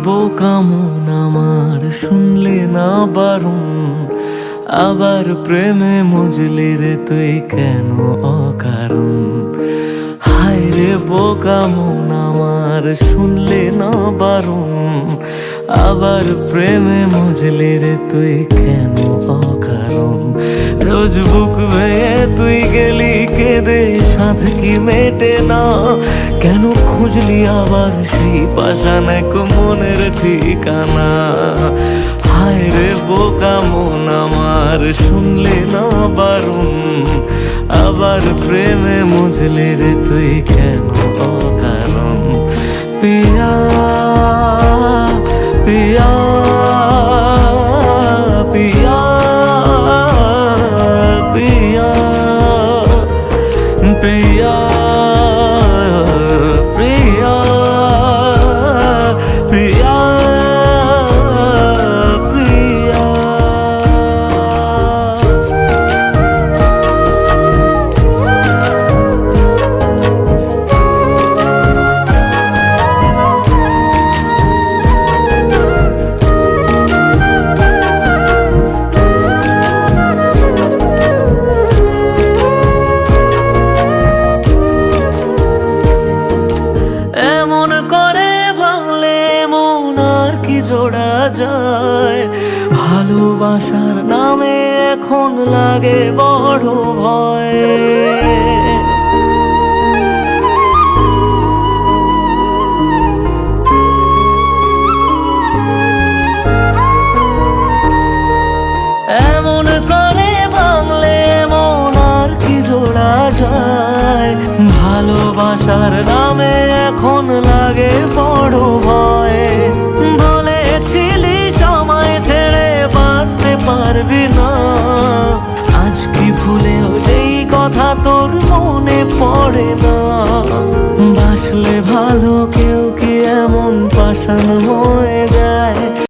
বোকা মন আমার শুনলে না বারণ, আবার প্রেমে মজলি রে তুই কেন অকারণ। হায় রে বোকা মন আমার শুনলে না বারণ, আবার প্রেমে মজলি রে তুই কেন অকারণ। রোজ বুক ভেঙে তুই গেলি কেঁদে, সাধ কি মেটে না, কেন খুঁজলি আবার সেই পাষাণ এক মনের ঠিকানা। হায় রে বোকা মন আমার শুনলে না বারণ, আবার প্রেমে মজলি রে তুই কেন অকারণ। পিয়া পিয়া পিয়া পিয়া প্রিয়া প্রিয়া প্রিয়া প্রিয়া। এমন করে ভাঙলে মন আর কি জোড়া যায়, ভালোবাসার নামে এখন লাগে বড় ভয়। এমন করে ভাঙলে মন আর কি জোড়া যায়, ভালোবাসার নামে এখন লাগে বড় ভয়। বলেছিলি সময় ছেড়ে বাঁচতে পারবি না, আজ কি ভুলেও সেই কথা তোর মনে পড়ে না।